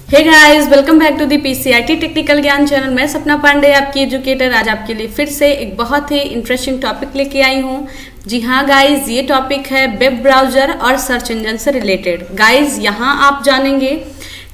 Hey guys, welcome back to the PCIT technical ज्ञान channel. मैं सपना पांडे, आपकी एजुकेटर, आज आपके लिए फिर से एक बहुत ही इंटरेस्टिंग टॉपिक लेके आई हूँ। जी हाँ गाइस, ये टॉपिक है वेब ब्राउजर और सर्च इंजन से रिलेटेड। गाइस, यहाँ आप जानेंगे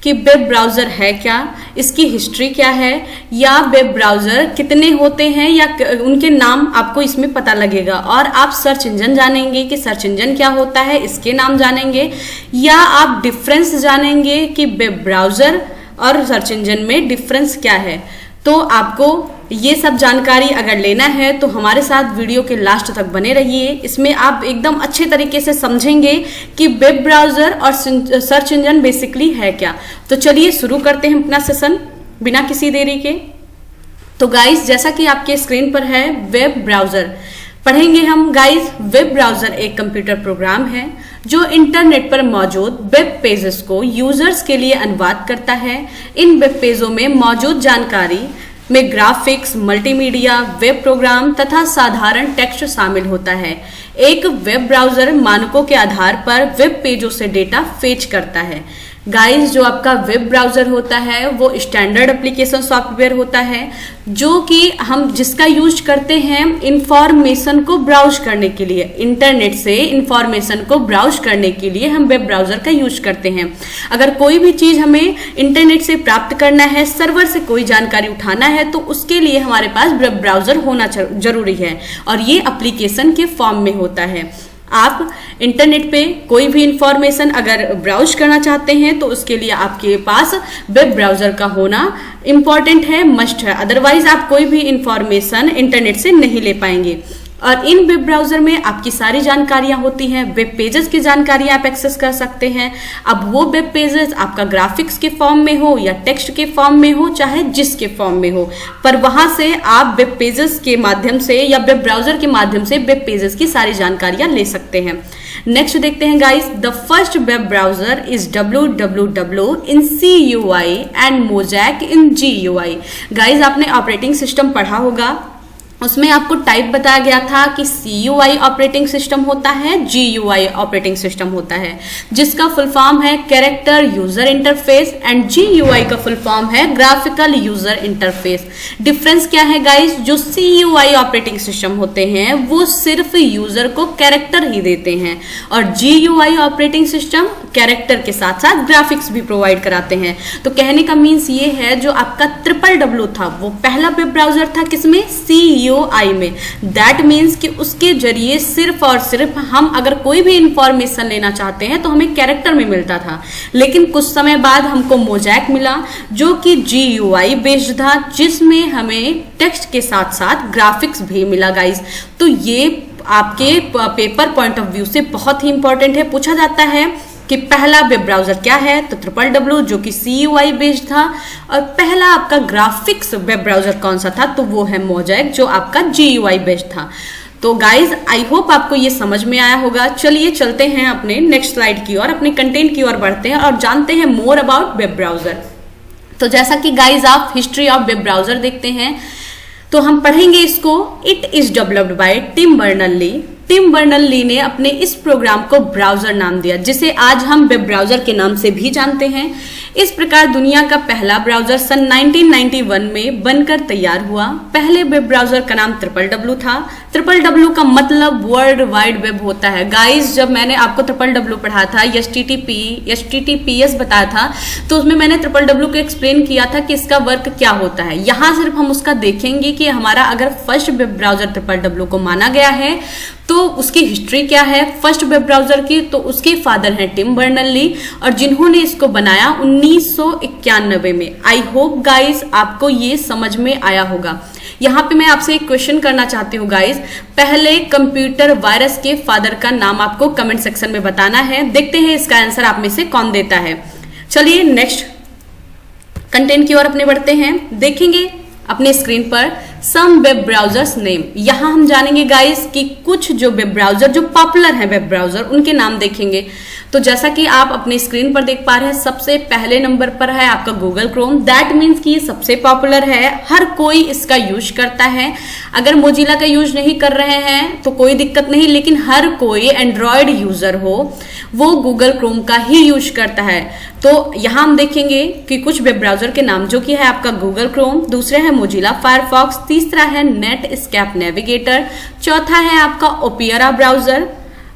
कि वेब ब्राउजर है क्या, इसकी हिस्ट्री क्या है, या वेब ब्राउजर कितने होते हैं या उनके नाम आपको इसमें पता लगेगा। और आप सर्च इंजन जानेंगे कि सर्च इंजन क्या होता है, इसके नाम जानेंगे, या आप डिफरेंस जानेंगे कि वेब ब्राउजर और सर्च इंजन में डिफरेंस क्या है। तो आपको ये सब जानकारी अगर लेना है तो हमारे साथ वीडियो के लास्ट तक बने रहिए। इसमें आप एकदम अच्छे तरीके से समझेंगे कि वेब ब्राउजर और सर्च इंजन बेसिकली है क्या। तो चलिए शुरू करते हैं अपना सेशन बिना किसी देरी के। तो गाइस, जैसा कि आपके स्क्रीन पर है वेब ब्राउजर, पढ़ेंगे हम। गाइस, वेब ब्राउजर एक कंप्यूटर प्रोग्राम है जो इंटरनेट पर मौजूद वेब पेजेस को यूजर्स के लिए अनुवाद करता है। इन वेब पेजों में मौजूद जानकारी में ग्राफिक्स, मल्टीमीडिया, वेब प्रोग्राम तथा साधारण टेक्स्ट शामिल होता है। एक वेब ब्राउजर मानकों के आधार पर वेब पेजों से डेटा फेच करता है। गाइस, जो आपका वेब ब्राउजर होता है वो स्टैंडर्ड एप्लीकेशन सॉफ्टवेयर होता है जो कि हम जिसका यूज करते हैं इंफॉर्मेशन को ब्राउज करने के लिए। इंटरनेट से इंफॉर्मेशन को ब्राउज करने के लिए हम वेब ब्राउजर का यूज करते हैं। अगर कोई भी चीज हमें इंटरनेट से प्राप्त करना है, सर्वर से कोई जानकारी उठाना है, तो उसके लिए हमारे पास वेब ब्राउजर होना जरूरी है और ये एप्लीकेशन के फॉर्म में होता है। आप इंटरनेट पे कोई भी इंफॉर्मेशन अगर ब्राउज करना चाहते हैं तो उसके लिए आपके पास वेब ब्राउजर का होना इंपॉर्टेंट है, मस्ट है। अदरवाइज आप कोई भी इंफॉर्मेशन इंटरनेट से नहीं ले पाएंगे। और इन वेब ब्राउजर में आपकी सारी जानकारियां होती हैं। वेब पेजेस की जानकारी आप एक्सेस कर सकते हैं। अब वो वेब पेजेस आपका ग्राफिक्स के फॉर्म में हो या टेक्स्ट के फॉर्म में हो, चाहे जिसके फॉर्म में हो, पर वहां से आप वेब पेजेस के माध्यम से या वेब ब्राउजर के माध्यम से वेब पेजेस की सारी जानकारियां ले सकते हैं। नेक्स्ट देखते हैं guys, the first web browser is www in CUI and Mosaic in GUI। Guys, आपने ऑपरेटिंग सिस्टम पढ़ा होगा, उसमें आपको टाइप बताया गया था कि CUI ऑपरेटिंग सिस्टम होता है, GUI ऑपरेटिंग सिस्टम होता है, जिसका फुल फॉर्म है character user interface, and GUI का फुल फॉर्म है ग्राफिकल यूजर इंटरफेस। डिफरेंस क्या है गाइस? जो CUI ऑपरेटिंग सिस्टम होते हैं वो सिर्फ यूजर को कैरेक्टर ही देते हैं और GUI ऑपरेटिंग सिस्टम कैरेक्टर के साथ साथ ग्राफिक्स भी प्रोवाइड कराते हैं। तो कहने का मीन्स ये है, जो आपका www था वो पहला वेब ब्राउजर था किसमें? CUI में। दैट मीन्स कि उसके जरिए सिर्फ और सिर्फ हम अगर कोई भी इंफॉर्मेशन लेना चाहते हैं तो हमें कैरेक्टर में मिलता था। लेकिन कुछ समय बाद हमको मोजैक मिला जो कि GUI बेस्ड था, जिसमें हमें टेक्स्ट के साथ साथ ग्राफिक्स भी मिला गाइस। तो ये आपके पेपर पॉइंट ऑफ व्यू से बहुत ही इंपॉर्टेंट है। पूछा जाता है कि पहला वेब ब्राउजर क्या है, तो www जो कि CUI बेस्ड था, और पहला आपका ग्राफिक्स वेब ब्राउजर कौन सा था, तो वो है मोजैक जो आपका GUI बेस्ड था। तो गाइज, आई होप आपको ये समझ में आया होगा। चलिए चलते हैं अपने नेक्स्ट स्लाइड की ओर, अपने कंटेंट की ओर बढ़ते हैं और जानते हैं मोर अबाउट वेब ब्राउजर। तो जैसा कि गाइज आप हिस्ट्री ऑफ वेब ब्राउजर देखते हैं तो हम पढ़ेंगे इसको। It is developed by Tim Berners Lee. Tim Berners Lee ने अपने इस प्रोग्राम को ब्राउजर नाम दिया, जिसे आज हम वेब ब्राउजर के नाम से भी जानते हैं। इस प्रकार दुनिया का पहला ब्राउजर सन 1991 में बनकर तैयार हुआ। पहले वेब ब्राउजर का नाम www था। www का मतलब वर्ल्ड वाइड वेब होता है। गाइस, जब मैंने आपको www पढ़ा था, HTTPS बताया था, तो उसमें मैंने www को एक्सप्लेन किया था कि इसका वर्क क्या होता है। यहाँ सिर्फ हम उसका देखेंगे कि हमारा अगर फर्स्ट वेब ब्राउजर www को माना गया है तो उसकी हिस्ट्री क्या है फर्स्ट वेब ब्राउजर की। तो उसके फादर हैं टिम बर्नर्स-ली और जिन्होंने इसको बनाया 1991 में। आई होप गाइस आपको ये समझ में आया होगा। यहाँ पे मैं आपसे एक क्वेश्चन करना चाहती हूँ गाइस, पहले कंप्यूटर वायरस के फादर का नाम आपको कमेंट सेक्शन में बताना है। देखते हैं इसका आंसर आप में से कौन देता है। चलिए नेक्स्ट कंटेंट की ओर अपने बढ़ते हैं। देखेंगे अपने स्क्रीन पर सम वेब ब्राउजर्स नेम। यहाँ हम जानेंगे गाइस कि कुछ जो वेब ब्राउजर जो पॉपुलर हैं वेब ब्राउजर, उनके नाम देखेंगे। तो जैसा कि आप अपने स्क्रीन पर देख पा रहे हैं, सबसे पहले नंबर पर है आपका गूगल क्रोम। दैट मीन्स कि ये सबसे पॉपुलर है, हर कोई इसका यूज करता है। अगर मोजिला का यूज नहीं कर रहे हैं तो कोई दिक्कत नहीं, लेकिन हर कोई एंड्रॉयड यूजर हो वो गूगल क्रोम का ही यूज करता है। तो यहाँ हम देखेंगे कि कुछ वेब ब्राउजर के नाम, जो कि है आपका गूगल क्रोम, दूसरा है मोजिला फायरफॉक्स, तीसरा है नेटस्केप नेविगेटर, चौथा है आपका ओपेरा ब्राउजर,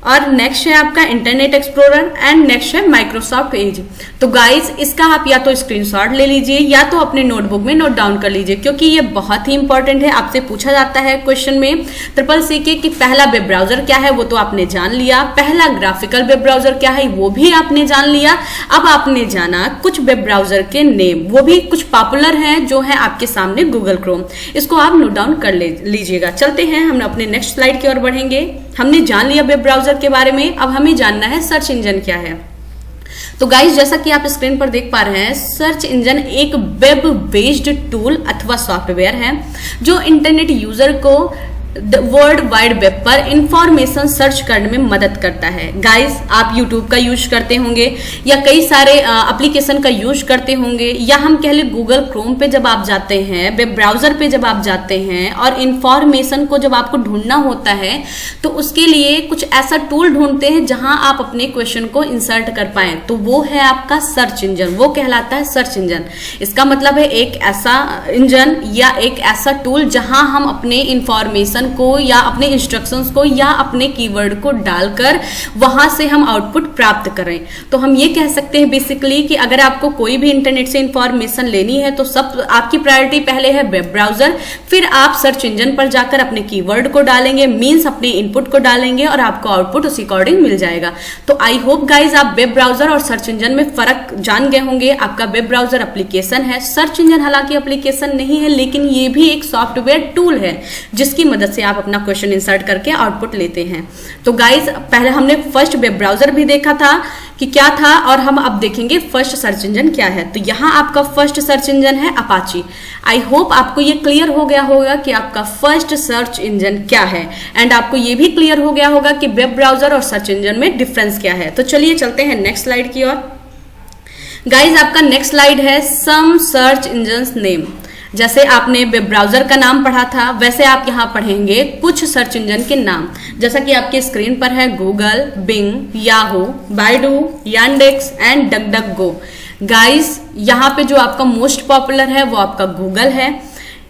और नेक्स्ट है आपका इंटरनेट एक्सप्लोरर, एंड नेक्स्ट है माइक्रोसॉफ्ट एज। तो गाइज इसका आप या तो स्क्रीनशॉट ले लीजिए या तो अपने नोटबुक में नोट डाउन कर लीजिए, क्योंकि ये बहुत ही इंपॉर्टेंट है। आपसे पूछा जाता है क्वेश्चन में CCC के कि पहला वेब ब्राउजर क्या है, वो तो आपने जान लिया। पहला ग्राफिकल वेब ब्राउजर क्या है, वो भी आपने जान लिया। अब आपने जाना कुछ वेब ब्राउजर के नेम, वो भी कुछ पॉपुलर हैं जो है आपके सामने गूगल क्रोम। इसको आप नोट डाउन कर लीजिएगा। चलते हैं, हम अपने नेक्स्ट स्लाइड की ओर बढ़ेंगे। हमने जान लिया वेब ब्राउजर के बारे में, अब हमें जानना है सर्च इंजन क्या है। तो गाइस जैसा कि आप स्क्रीन पर देख पा रहे हैं, सर्च इंजन एक वेब बेस्ड टूल अथवा सॉफ्टवेयर है जो इंटरनेट यूजर को वर्ल्ड वाइड वेब पर इंफॉर्मेशन सर्च करने में मदद करता है। गाइस आप यूट्यूब का यूज करते होंगे या कई सारे एप्लीकेशन का यूज करते होंगे, या हम कह ले गूगल क्रोम पे जब आप जाते हैं, वेब ब्राउजर पे जब आप जाते हैं और इंफॉर्मेशन को जब आपको ढूंढना होता है तो उसके लिए कुछ ऐसा टूल ढूंढते हैं जहां आप अपने क्वेश्चन को इंसर्ट कर पाए, तो वो है आपका सर्च इंजन, वो कहलाता है सर्च इंजन। इसका मतलब है एक ऐसा इंजन या एक ऐसा टूल जहां हम अपने इंफॉर्मेशन को या अपने इंस्ट्रक्शंस को या अपने कीवर्ड को डालकर वहां से हम आउटपुट प्राप्त करें। तो हम ये कह सकते हैं बेसिकली कि अगर आपको कोई भी इंटरनेट से इंफॉर्मेशन लेनी है तो सब आपकी प्रायोरिटी पहले है वेब ब्राउजर, फिर आप सर्च इंजन पर जाकर अपने कीवर्ड को डालेंगे, मींस अपने इनपुट को डालेंगे और आपको आउटपुट उसी अकॉर्डिंग मिल जाएगा। तो आई होप गाइज आप वेब ब्राउजर और सर्च इंजन में फर्क जान गए होंगे। आपका वेब ब्राउजर एप्लीकेशन है, सर्च इंजन हालांकि एप्लीकेशन नहीं है, लेकिन ये भी एक सॉफ्टवेयर टूल है जिसकी मदद से आप अपना क्वेश्चन इंसर्ट करके आउटपुट लेते हैं। तो गाइज पहले हमने फर्स्ट वेब ब्राउजर भी देखा था कि क्या था, और हम अब देखेंगे फर्स्ट सर्च इंजन क्या है। तो यहाँ आपका फर्स्ट सर्च इंजन है अपाची। आई होप आपको ये क्लियर हो गया होगा कि आपका फर्स्ट सर्च इंजन क्या है, एंड आपको ये भी क्लियर हो गया होगा कि वेब ब्राउजर और सर्च इंजन में डिफरेंस क्या है। तो चलिए चलते हैं नेक्स्ट स्लाइड की ओर। गाइज आपका नेक्स्ट स्लाइड है सम सर्च इंजन्स नेम। जैसे आपने वेब ब्राउजर का नाम पढ़ा था, वैसे आप यहाँ पढ़ेंगे कुछ सर्च इंजन के नाम, जैसा कि आपके स्क्रीन पर है Google, Bing, Yahoo, Baidu, Yandex and DuckDuckGo. Guys यहाँ पे जो आपका मोस्ट पॉपुलर है वो आपका गूगल है।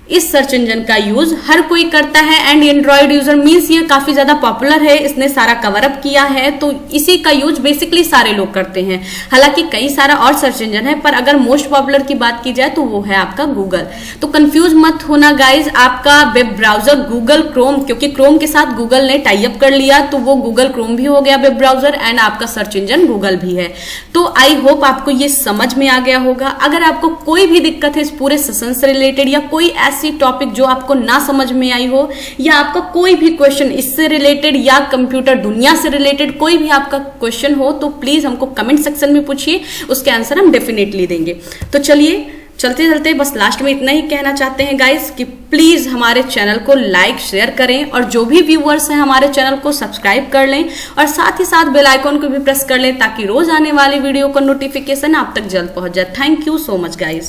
इस सर्च इंजन का यूज हर कोई करता है, एंड एंड्रॉइड यूजर मीन्स ये काफी ज्यादा पॉपुलर है, इसने सारा कवर अप किया है, तो इसी का यूज बेसिकली सारे लोग करते हैं। हालांकि कई सारा और सर्च इंजन है, पर अगर मोस्ट पॉपुलर की बात की जाए तो वो है आपका गूगल। तो कंफ्यूज मत होना गाइज, आपका वेब ब्राउजर गूगल क्रोम, क्योंकि क्रोम के साथ गूगल ने टाई अप कर लिया तो वो गूगल क्रोम भी हो गया वेब ब्राउजर, एंड आपका सर्च इंजन गूगल भी है। तो आई होप आपको ये समझ में आ गया होगा। अगर आपको कोई भी दिक्कत है इस पूरे सेशन से रिलेटेड, या कोई टॉपिक जो आपको ना समझ में आई हो, या आपका कोई भी क्वेश्चन इससे रिलेटेड या कंप्यूटर दुनिया से रिलेटेड कोई भी आपका क्वेश्चन हो, तो प्लीज हमको कमेंट सेक्शन में पूछिए, उसके आंसर हम डेफिनेटली देंगे। तो चलिए चलते चलते बस लास्ट में इतना ही कहना चाहते हैं गाइस कि प्लीज हमारे चैनल को लाइक शेयर करें, और जो भी व्यूअर्स हैं हमारे चैनल को सब्सक्राइब कर लें, और साथ ही साथ बेल आइकन को भी प्रेस कर लें ताकि रोज आने वाली वीडियो का नोटिफिकेशन आप तक जल्द पहुंच जाए। Thank you so much guys.